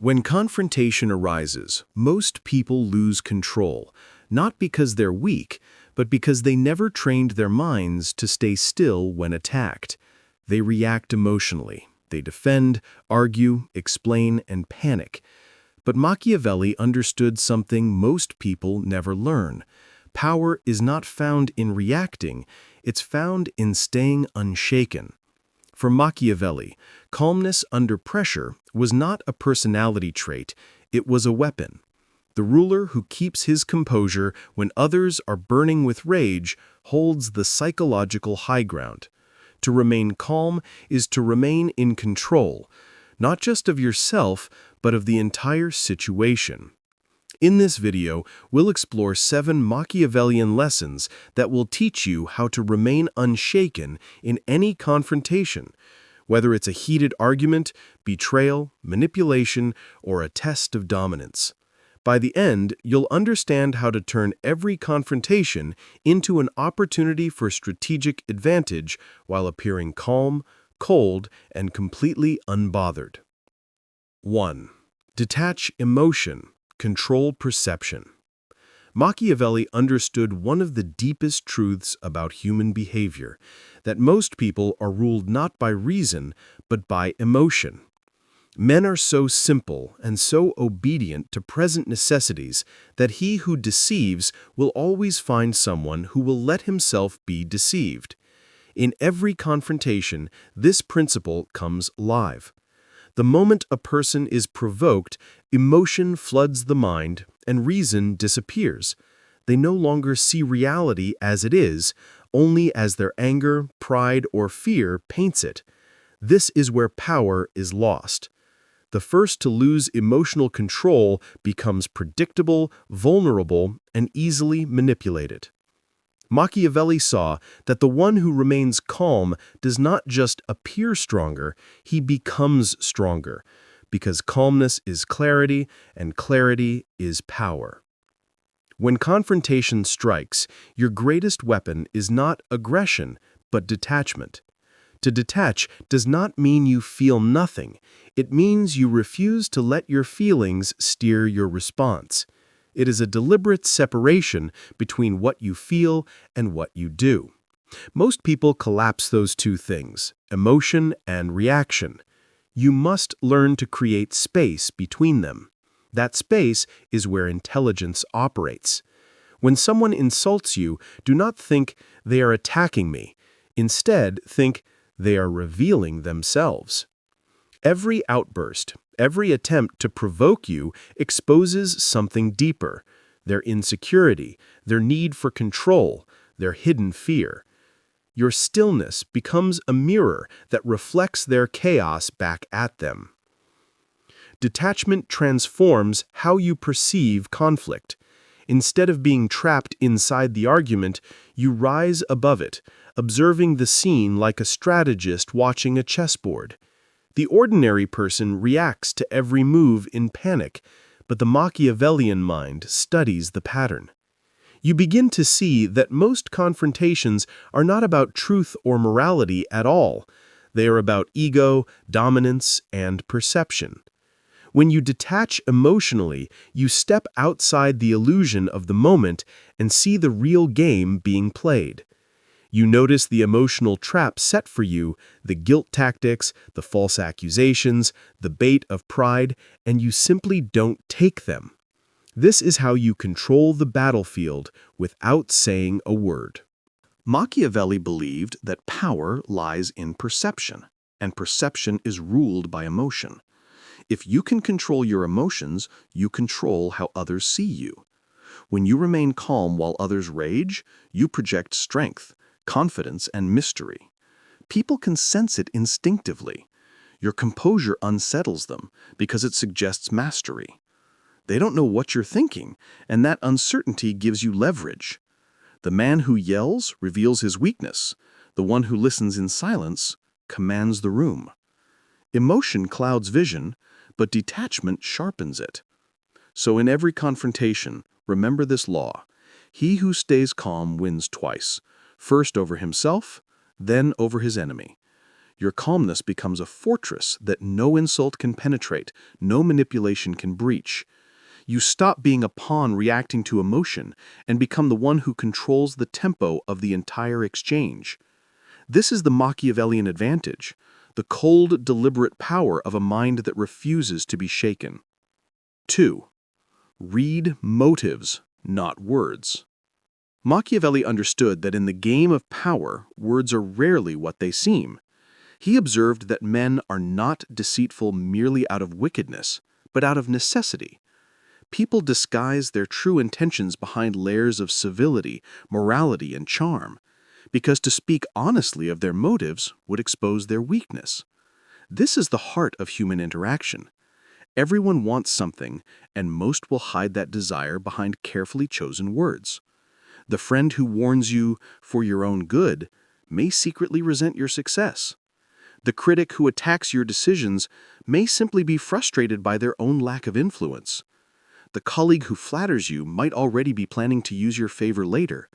When confrontation arises, most people lose control, not because they're weak, but because they never trained their minds to stay still when attacked. They react emotionally. They defend, argue, explain, and panic. But Machiavelli understood something most people never learn. Power is not found in reacting, it's found in staying unshaken. For Machiavelli, calmness under pressure was not a personality trait, it was a weapon. The ruler who keeps his composure when others are burning with rage holds the psychological high ground. To remain calm is to remain in control, not just of yourself, but of the entire situation. In this video, we'll explore 7 Machiavellian lessons that will teach you how to remain unshaken in any confrontation, whether it's a heated argument, betrayal, manipulation, or a test of dominance. By the end, you'll understand how to turn every confrontation into an opportunity for strategic advantage while appearing calm, cold, and completely unbothered. 1. Detach emotion. Control perception. Machiavelli understood one of the deepest truths about human behavior, that most people are ruled not by reason, but by emotion. Men are so simple and so obedient to present necessities that he who deceives will always find someone who will let himself be deceived. In every confrontation, this principle comes live. The moment a person is provoked, emotion floods the mind and reason disappears. They no longer see reality as it is, only as their anger, pride, or fear paints it. This is where power is lost. The first to lose emotional control becomes predictable, vulnerable, and easily manipulated. Machiavelli saw that the one who remains calm does not just appear stronger, he becomes stronger, because calmness is clarity and clarity is power. When confrontation strikes, your greatest weapon is not aggression, but detachment. To detach does not mean you feel nothing. It means you refuse to let your feelings steer your response. It is a deliberate separation between what you feel and what you do. Most people collapse those two things, emotion and reaction. You must learn to create space between them. That space is where intelligence operates. When someone insults you, do not think they are attacking me. Instead, think they are revealing themselves. Every outburst, every attempt to provoke you exposes something deeper, their insecurity, their need for control, their hidden fear. Your stillness becomes a mirror that reflects their chaos back at them. Detachment transforms how you perceive conflict. Instead of being trapped inside the argument, you rise above it, observing the scene like a strategist watching a chessboard. The ordinary person reacts to every move in panic, but the Machiavellian mind studies the pattern. You begin to see that most confrontations are not about truth or morality at all. They are about ego, dominance, and perception. When you detach emotionally, you step outside the illusion of the moment and see the real game being played. You notice the emotional trap set for you, the guilt tactics, the false accusations, the bait of pride, and you simply don't take them. This is how you control the battlefield without saying a word. Machiavelli believed that power lies in perception, and perception is ruled by emotion. If you can control your emotions, you control how others see you. When you remain calm while others rage, you project strength, confidence, and mystery. People can sense it instinctively. Your composure unsettles them because it suggests mastery. They don't know what you're thinking, and that uncertainty gives you leverage. The man who yells reveals his weakness. The one who listens in silence commands the room. Emotion clouds vision, but detachment sharpens it. So in every confrontation, remember this law. He who stays calm wins twice. First over himself, then over his enemy. Your calmness becomes a fortress that no insult can penetrate, no manipulation can breach. You stop being a pawn reacting to emotion and become the one who controls the tempo of the entire exchange. This is the Machiavellian advantage, the cold, deliberate power of a mind that refuses to be shaken. 2. Read motives, not words. Machiavelli understood that in the game of power, words are rarely what they seem. He observed that men are not deceitful merely out of wickedness, but out of necessity. People disguise their true intentions behind layers of civility, morality, and charm, because to speak honestly of their motives would expose their weakness. This is the heart of human interaction. Everyone wants something, and most will hide that desire behind carefully chosen words. The friend who warns you for your own good may secretly resent your success. The critic who attacks your decisions may simply be frustrated by their own lack of influence. The colleague who flatters you might already be planning to use your favor later.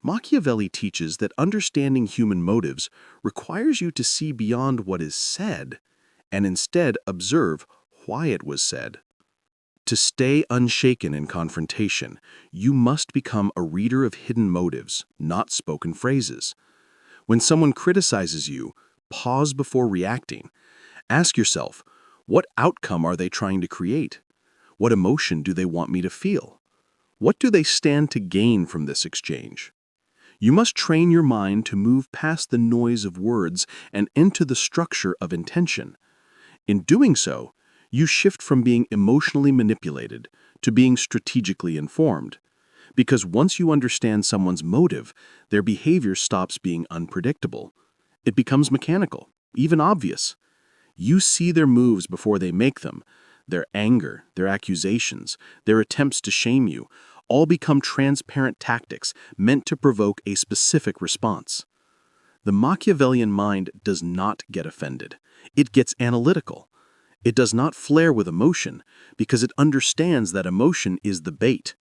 Machiavelli teaches that understanding human motives requires you to see beyond what is said and instead observe why it was said. To stay unshaken in confrontation, you must become a reader of hidden motives, not spoken phrases. When someone criticizes you, pause before reacting. Ask yourself, what outcome are they trying to create? What emotion do they want me to feel? What do they stand to gain from this exchange? You must train your mind to move past the noise of words and into the structure of intention. In doing so, you shift from being emotionally manipulated to being strategically informed. Because once you understand someone's motive, their behavior stops being unpredictable. It becomes mechanical, even obvious. You see their moves before they make them. Their anger, their accusations, their attempts to shame you, all become transparent tactics meant to provoke a specific response. The Machiavellian mind does not get offended. It gets analytical. It does not flare with emotion because it understands that emotion is the bait.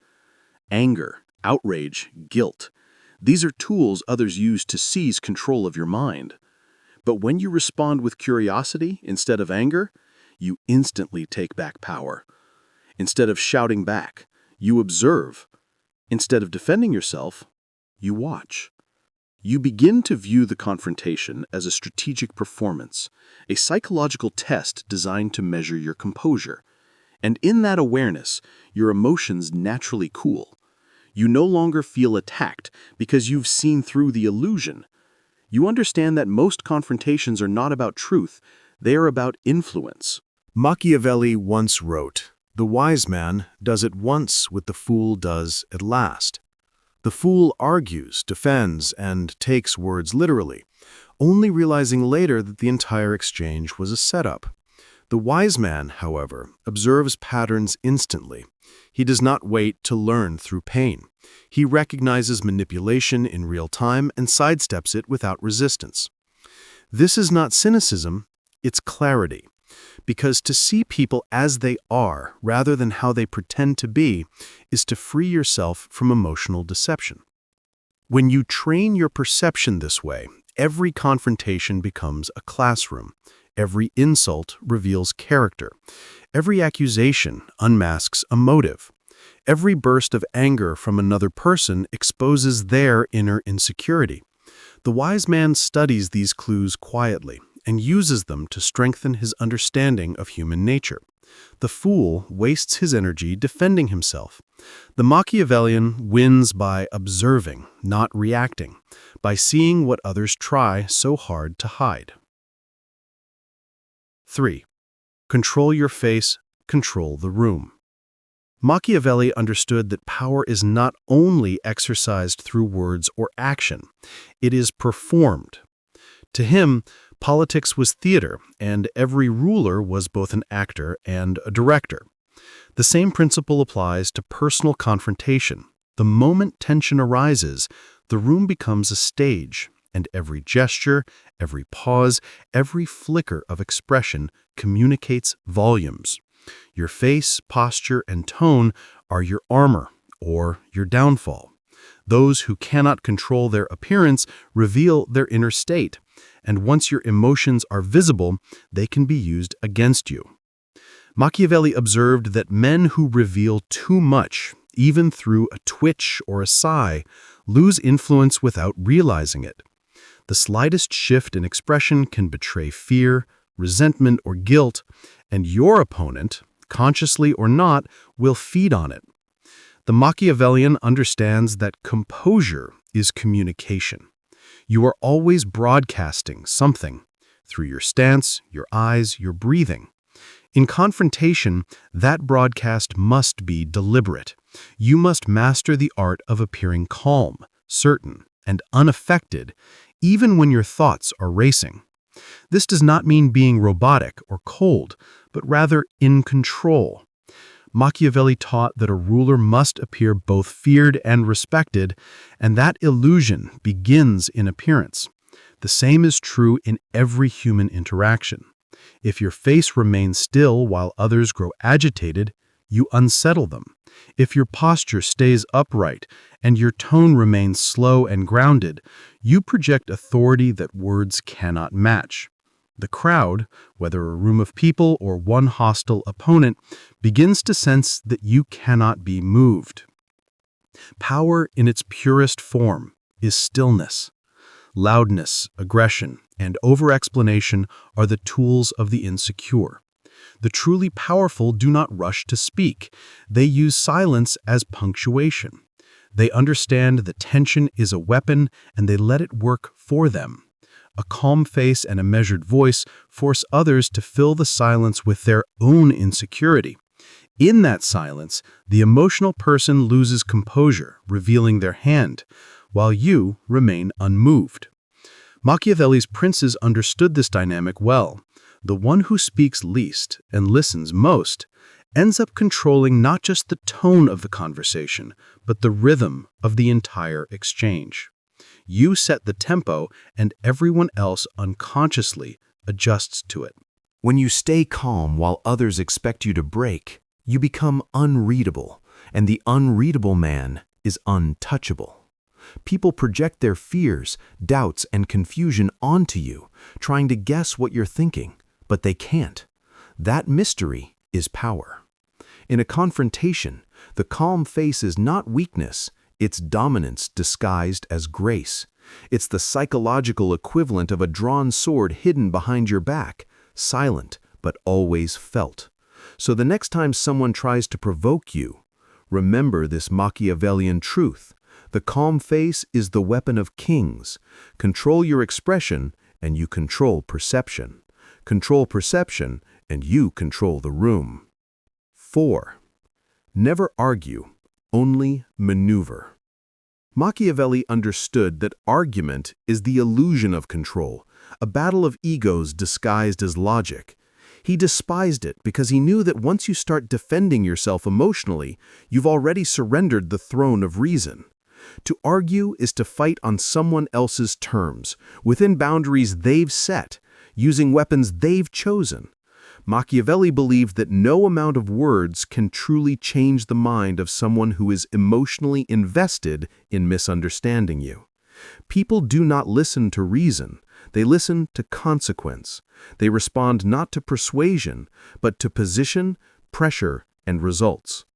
Anger, outrage, guilt. These are tools others use to seize control of your mind. But when you respond with curiosity instead of anger, you instantly take back power. Instead of shouting back, you observe. Instead of defending yourself, you watch. You begin to view the confrontation as a strategic performance, a psychological test designed to measure your composure. And in that awareness, your emotions naturally cool. You no longer feel attacked because you've seen through the illusion. You understand that most confrontations are not about truth, they are about influence. Machiavelli once wrote, "The wise man does at once what the fool does at last." The fool argues, defends, and takes words literally, only realizing later that the entire exchange was a setup. The wise man, however, observes patterns instantly. He does not wait to learn through pain. He recognizes manipulation in real time and sidesteps it without resistance. This is not cynicism, it's clarity. Because to see people as they are, rather than how they pretend to be, is to free yourself from emotional deception. When you train your perception this way, every confrontation becomes a classroom. Every insult reveals character. Every accusation unmasks a motive. Every burst of anger from another person exposes their inner insecurity. The wise man studies these clues quietly and uses them to strengthen his understanding of human nature. The fool wastes his energy defending himself. The Machiavellian wins by observing, not reacting, by seeing what others try so hard to hide. 3. Control your face, control the room. Machiavelli understood that power is not only exercised through words or action, it is performed. To him, politics was theater, and every ruler was both an actor and a director. The same principle applies to personal confrontation. The moment tension arises, the room becomes a stage, and every gesture, every pause, every flicker of expression communicates volumes. Your face, posture, and tone are your armor or your downfall. Those who cannot control their appearance reveal their inner state, And once your emotions are visible, they can be used against you. Machiavelli observed that men who reveal too much, even through a twitch or a sigh, lose influence without realizing it. The slightest shift in expression can betray fear, resentment, or guilt, and your opponent, consciously or not, will feed on it. The Machiavellian understands that composure is communication. You are always broadcasting something through your stance, your eyes, your breathing. In confrontation, that broadcast must be deliberate. You must master the art of appearing calm, certain, and unaffected, even when your thoughts are racing. This does not mean being robotic or cold, but rather in control. Machiavelli taught that a ruler must appear both feared and respected, and that illusion begins in appearance. The same is true in every human interaction. If your face remains still while others grow agitated, you unsettle them. If your posture stays upright and your tone remains slow and grounded, you project authority that words cannot match. The crowd, whether a room of people or one hostile opponent, begins to sense that you cannot be moved. Power in its purest form is stillness. Loudness, aggression, and over-explanation are the tools of the insecure. The truly powerful do not rush to speak. They use silence as punctuation. They understand that tension is a weapon and they let it work for them. A calm face and a measured voice force others to fill the silence with their own insecurity. In that silence, the emotional person loses composure, revealing their hand, while you remain unmoved. Machiavelli's princes understood this dynamic well. The one who speaks least and listens most ends up controlling not just the tone of the conversation, but the rhythm of the entire exchange. You set the tempo, and everyone else unconsciously adjusts to it. When you stay calm while others expect you to break, you become unreadable, and the unreadable man is untouchable. People project their fears, doubts, and confusion onto you, trying to guess what you're thinking, but they can't. That mystery is power. In a confrontation, the calm face is not weakness, it's dominance disguised as grace. It's the psychological equivalent of a drawn sword hidden behind your back, silent but always felt. So the next time someone tries to provoke you, remember this Machiavellian truth. The calm face is the weapon of kings. Control your expression, and you control perception. Control perception, and you control the room. 4. Never argue, only maneuver. Machiavelli understood that argument is the illusion of control, a battle of egos disguised as logic. He despised it because he knew that once you start defending yourself emotionally, you've already surrendered the throne of reason. To argue is to fight on someone else's terms, within boundaries they've set, using weapons they've chosen. Machiavelli believed that no amount of words can truly change the mind of someone who is emotionally invested in misunderstanding you. People do not listen to reason, they listen to consequence. They respond not to persuasion, but to position, pressure, and results.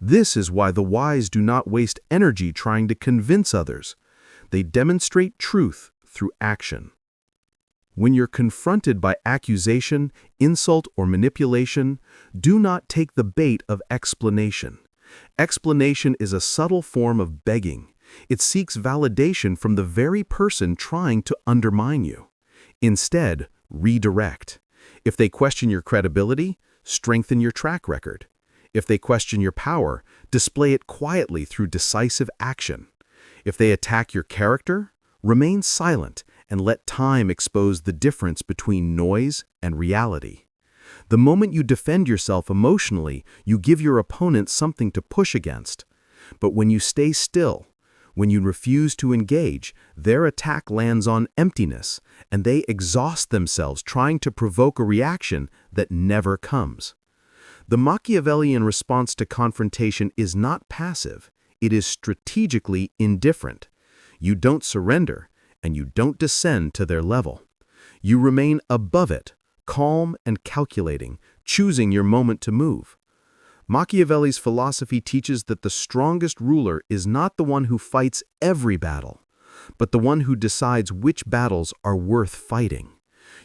This is why the wise do not waste energy trying to convince others. They demonstrate truth through action. When you're confronted by accusation, insult, or manipulation, do not take the bait of explanation. Explanation is a subtle form of begging. It seeks validation from the very person trying to undermine you. Instead, redirect. If they question your credibility, strengthen your track record. If they question your power, display it quietly through decisive action. If they attack your character, remain silent and let time expose the difference between noise and reality. The moment you defend yourself emotionally, you give your opponent something to push against. But when you stay still, when you refuse to engage, their attack lands on emptiness, and they exhaust themselves trying to provoke a reaction that never comes. The Machiavellian response to confrontation is not passive, it is strategically indifferent. You don't surrender, and you don't descend to their level. You remain above it, calm and calculating, choosing your moment to move. Machiavelli's philosophy teaches that the strongest ruler is not the one who fights every battle, but the one who decides which battles are worth fighting.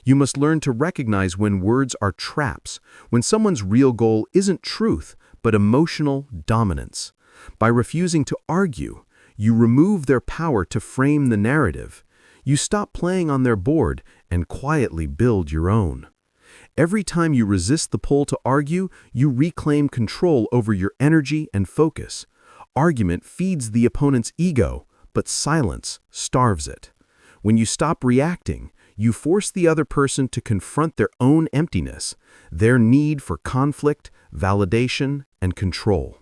You must learn to recognize when words are traps, when someone's real goal isn't truth, but emotional dominance. By refusing to argue, you remove their power to frame the narrative. You stop playing on their board and quietly build your own. Every time you resist the pull to argue, you reclaim control over your energy and focus. Argument feeds the opponent's ego, but silence starves it. When you stop reacting, you force the other person to confront their own emptiness, their need for conflict, validation, and control.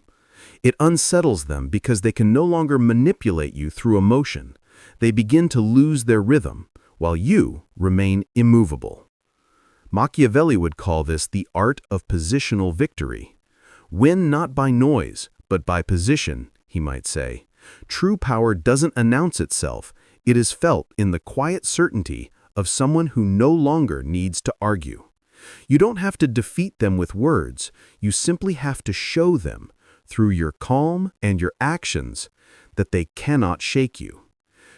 It unsettles them because they can no longer manipulate you through emotion. They begin to lose their rhythm, while you remain immovable. Machiavelli would call this the art of positional victory. Win not by noise, but by position, he might say. True power doesn't announce itself. It is felt in the quiet certainty of someone who no longer needs to argue. You don't have to defeat them with words. You simply have to show them, through your calm and your actions, that they cannot shake you.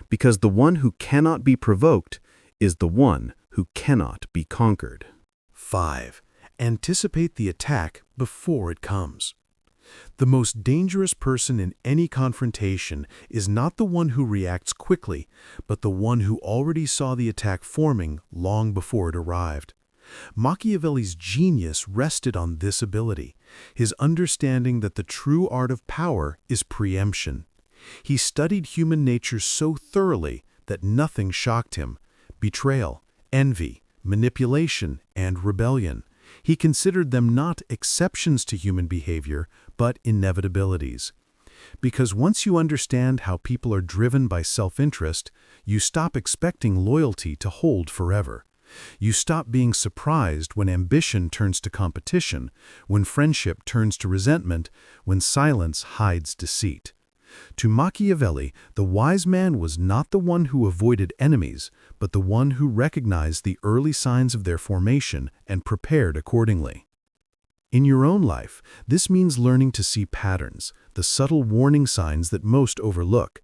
Because the one who cannot be provoked is the one who cannot be conquered. 5. Anticipate the attack before it comes. The most dangerous person in any confrontation is not the one who reacts quickly, but the one who already saw the attack forming long before it arrived. Machiavelli's genius rested on this ability, his understanding that the true art of power is preemption. He studied human nature so thoroughly that nothing shocked him: betrayal, envy, manipulation, and rebellion. He considered them not exceptions to human behavior, but inevitabilities. Because once you understand how people are driven by self-interest, you stop expecting loyalty to hold forever. You stop being surprised when ambition turns to competition, when friendship turns to resentment, when silence hides deceit. To Machiavelli, the wise man was not the one who avoided enemies, but the one who recognized the early signs of their formation and prepared accordingly. In your own life, this means learning to see patterns, the subtle warning signs that most overlook.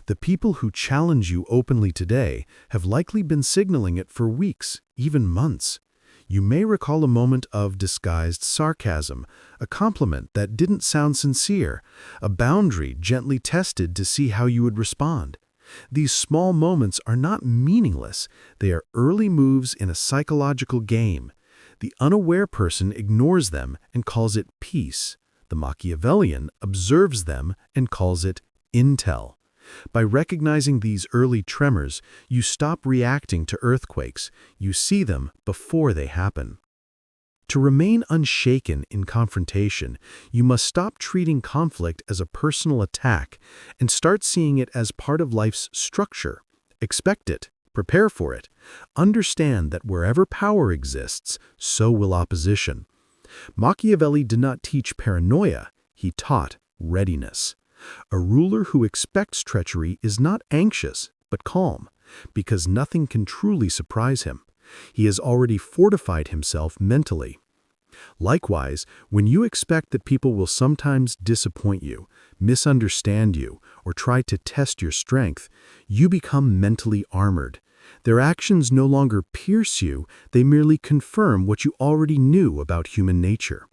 The people who challenge you openly today have likely been signaling it for weeks, even months. You may recall a moment of disguised sarcasm, a compliment that didn't sound sincere, a boundary gently tested to see how you would respond. These small moments are not meaningless. They are early moves in a psychological game. The unaware person ignores them and calls it peace. The Machiavellian observes them and calls it intel. By recognizing these early tremors, you stop reacting to earthquakes. You see them before they happen. To remain unshaken in confrontation, you must stop treating conflict as a personal attack and start seeing it as part of life's structure. Expect it. Prepare for it. Understand that wherever power exists, so will opposition. Machiavelli did not teach paranoia. He taught readiness. A ruler who expects treachery is not anxious, but calm, because nothing can truly surprise him. He has already fortified himself mentally. Likewise, when you expect that people will sometimes disappoint you, misunderstand you, or try to test your strength, you become mentally armored. Their actions no longer pierce you, they merely confirm what you already knew about human nature.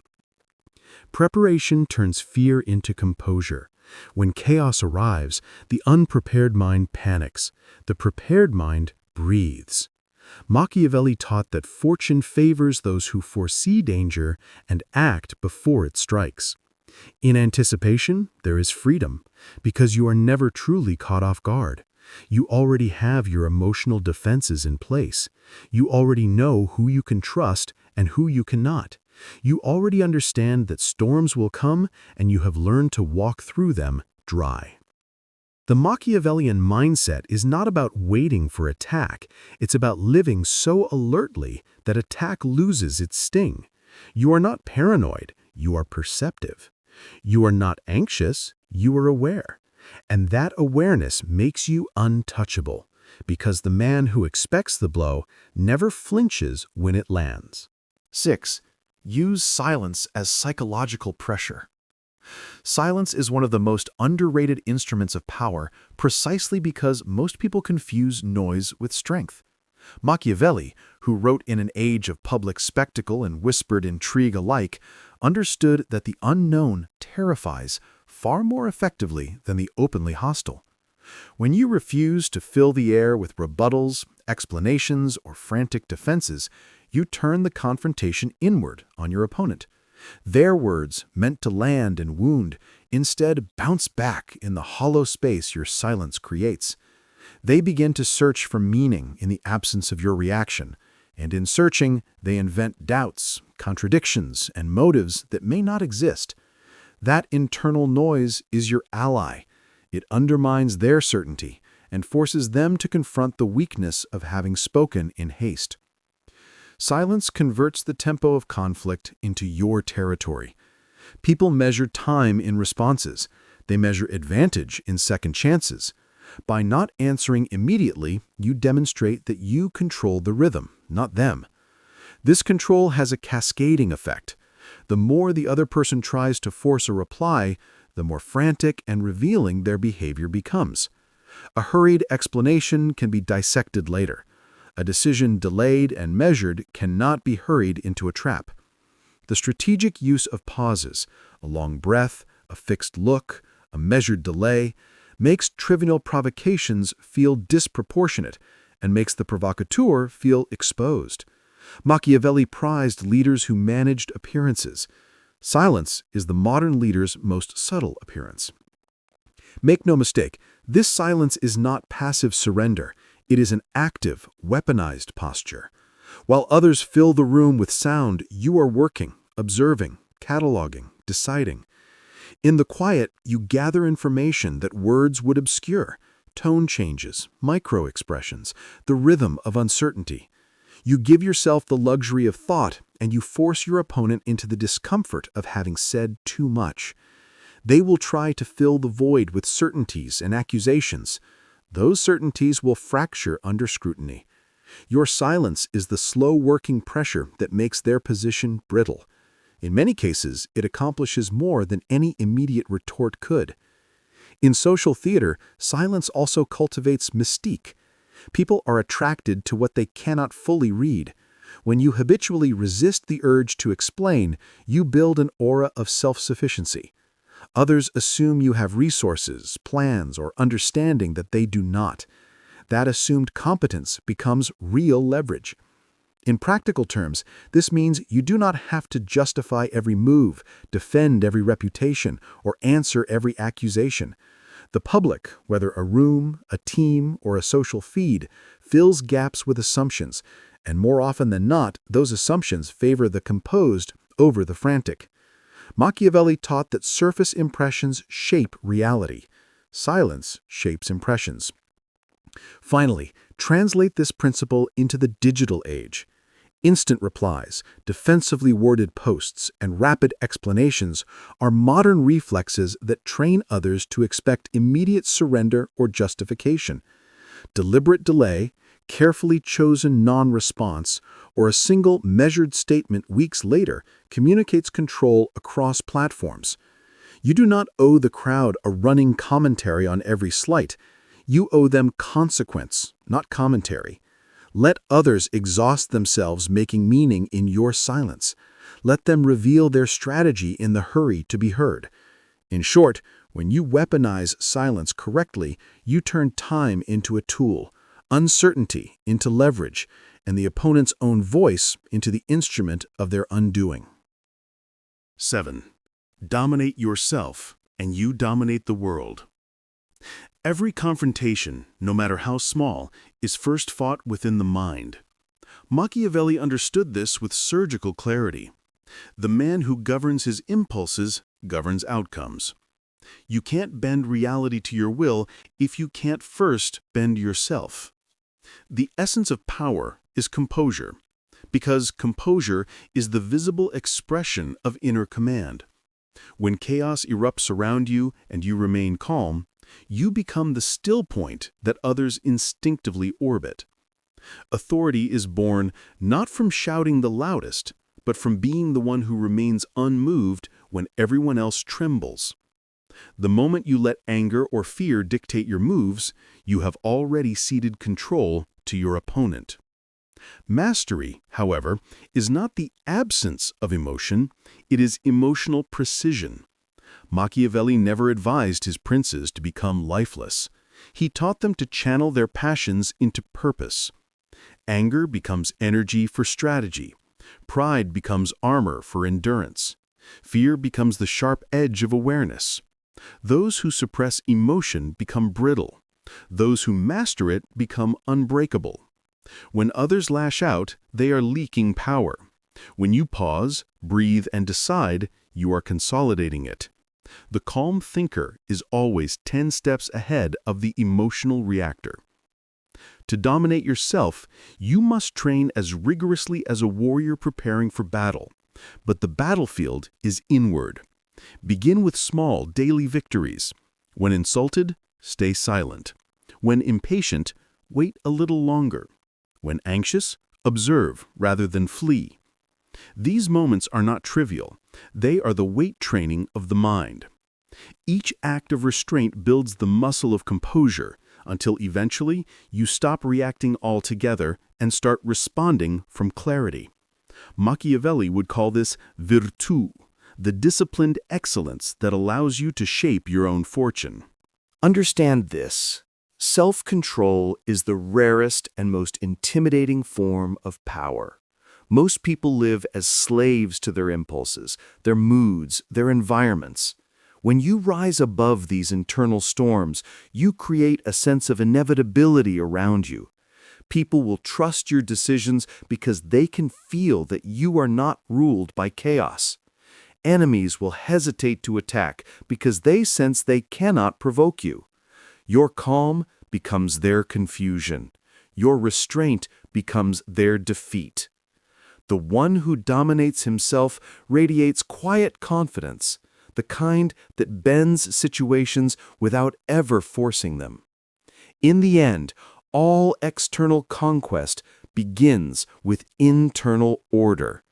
Preparation turns fear into composure. When chaos arrives, the unprepared mind panics. The prepared mind breathes. Machiavelli taught that fortune favors those who foresee danger and act before it strikes. In anticipation, there is freedom, because you are never truly caught off guard. You already have your emotional defenses in place. You already know who you can trust and who you cannot. You already understand that storms will come, and you have learned to walk through them dry. The Machiavellian mindset is not about waiting for attack. It's about living so alertly that attack loses its sting. You are not paranoid, you are perceptive. You are not anxious, you are aware. And that awareness makes you untouchable, because the man who expects the blow never flinches when it lands. 6. Use silence as psychological pressure. Silence is one of the most underrated instruments of power precisely because most people confuse noise with strength. Machiavelli, who wrote in an age of public spectacle and whispered intrigue alike, understood that the unknown terrifies far more effectively than the openly hostile. When you refuse to fill the air with rebuttals, explanations, or frantic defenses, you turn the confrontation inward on your opponent. Their words, meant to land and wound, instead bounce back in the hollow space your silence creates. They begin to search for meaning in the absence of your reaction, and in searching, they invent doubts, contradictions, and motives that may not exist. That internal noise is your ally. It undermines their certainty and forces them to confront the weakness of having spoken in haste. Silence converts the tempo of conflict into your territory. People measure time in responses. They measure advantage in second chances. By not answering immediately, you demonstrate that you control the rhythm, not them. This control has a cascading effect. The more the other person tries to force a reply, the more frantic and revealing their behavior becomes. A hurried explanation can be dissected later. A decision delayed and measured cannot be hurried into a trap. The strategic use of pauses, a long breath, a fixed look, a measured delay, makes trivial provocations feel disproportionate and makes the provocateur feel exposed. Machiavelli prized leaders who managed appearances. Silence is the modern leader's most subtle appearance. Make no mistake, this silence is not passive surrender. It is an active, weaponized posture. While others fill the room with sound, you are working, observing, cataloging, deciding. In the quiet, you gather information that words would obscure, tone changes, micro-expressions, the rhythm of uncertainty. You give yourself the luxury of thought, and you force your opponent into the discomfort of having said too much. They will try to fill the void with certainties and accusations. Those certainties will fracture under scrutiny. Your silence is the slow-working pressure that makes their position brittle. In many cases, it accomplishes more than any immediate retort could. In social theater, silence also cultivates mystique. People are attracted to what they cannot fully read. When you habitually resist the urge to explain, you build an aura of self-sufficiency. Others assume you have resources, plans, or understanding that they do not. That assumed competence becomes real leverage. In practical terms, this means you do not have to justify every move, defend every reputation, or answer every accusation. The public, whether a room, a team, or a social feed, fills gaps with assumptions, and more often than not, those assumptions favor the composed over the frantic. Machiavelli taught that surface impressions shape reality. Silence shapes impressions. Finally, translate this principle into the digital age. Instant replies, defensively worded posts, and rapid explanations are modern reflexes that train others to expect immediate surrender or justification. Deliberate delay, carefully chosen non-response, or a single measured statement weeks later communicates control across platforms. You do not owe the crowd a running commentary on every slight. You owe them consequence, not commentary. Let others exhaust themselves making meaning in your silence. Let them reveal their strategy in the hurry to be heard. In short, when you weaponize silence correctly, you turn time into a tool, uncertainty into leverage, and the opponent's own voice into the instrument of their undoing. 7. Dominate yourself, and you dominate the world. Every confrontation, no matter how small, is first fought within the mind. Machiavelli understood this with surgical clarity. The man who governs his impulses governs outcomes. You can't bend reality to your will if you can't first bend yourself. The essence of power is composure, because composure is the visible expression of inner command. When chaos erupts around you and you remain calm, You become the still point that others instinctively orbit. Authority is born not from shouting the loudest, but from being the one who remains unmoved when everyone else trembles. The moment you let anger or fear dictate your moves, you have already ceded control to your opponent. Mastery, however, is not the absence of emotion, it is emotional precision. Machiavelli never advised his princes to become lifeless. He taught them to channel their passions into purpose. Anger becomes energy for strategy. Pride becomes armor for endurance. Fear becomes the sharp edge of awareness. Those who suppress emotion become brittle. Those who master it become unbreakable. When others lash out, they are leaking power. When you pause, breathe, and decide, you are consolidating it. The calm thinker is always 10 steps ahead of the emotional reactor. To dominate yourself, you must train as rigorously as a warrior preparing for battle. But the battlefield is inward. Begin with small, daily victories. When insulted, stay silent. When impatient, wait a little longer. When anxious, observe rather than flee. These moments are not trivial. They are the weight training of the mind. Each act of restraint builds the muscle of composure until eventually you stop reacting altogether and start responding from clarity. Machiavelli would call this virtù, the disciplined excellence that allows you to shape your own fortune. Understand this. Self-control is the rarest and most intimidating form of power. Most people live as slaves to their impulses, their moods, their environments. When you rise above these internal storms, you create a sense of inevitability around you. People will trust your decisions because they can feel that you are not ruled by chaos. Enemies will hesitate to attack because they sense they cannot provoke you. Your calm becomes their confusion. Your restraint becomes their defeat. The one who dominates himself radiates quiet confidence, the kind that bends situations without ever forcing them. In the end, all external conquest begins with internal order.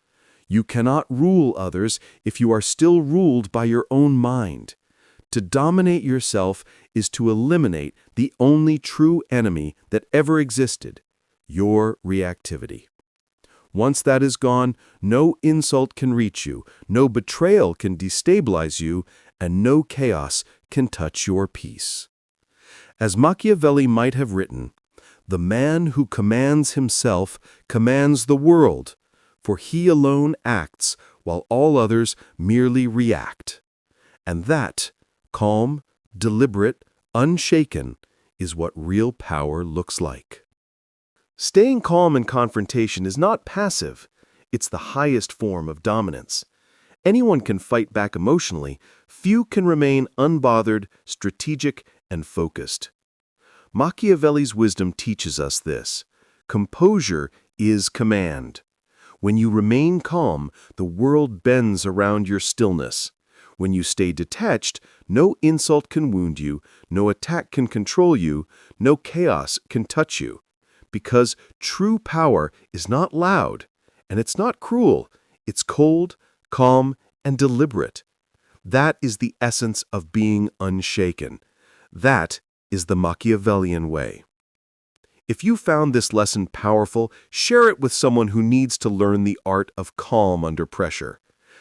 You cannot rule others if you are still ruled by your own mind. To dominate yourself is to eliminate the only true enemy that ever existed, your reactivity. Once that is gone, no insult can reach you, no betrayal can destabilize you, and no chaos can touch your peace. As Machiavelli might have written, "The man who commands himself commands the world, for he alone acts while all others merely react." And that, calm, deliberate, unshaken, is what real power looks like. Staying calm in confrontation is not passive. It's the highest form of dominance. Anyone can fight back emotionally. Few can remain unbothered, strategic, and focused. Machiavelli's wisdom teaches us this. Composure is command. When you remain calm, the world bends around your stillness. When you stay detached, no insult can wound you, no attack can control you, no chaos can touch you. Because true power is not loud, and it's not cruel. It's cold, calm, and deliberate. That is the essence of being unshaken. That is the Machiavellian way. If you found this lesson powerful, share it with someone who needs to learn the art of calm under pressure.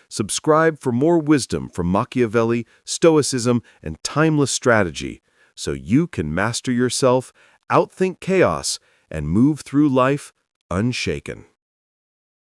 Subscribe for more wisdom from Machiavelli, Stoicism, and timeless strategy, so you can master yourself, outthink chaos, and move through life unshaken.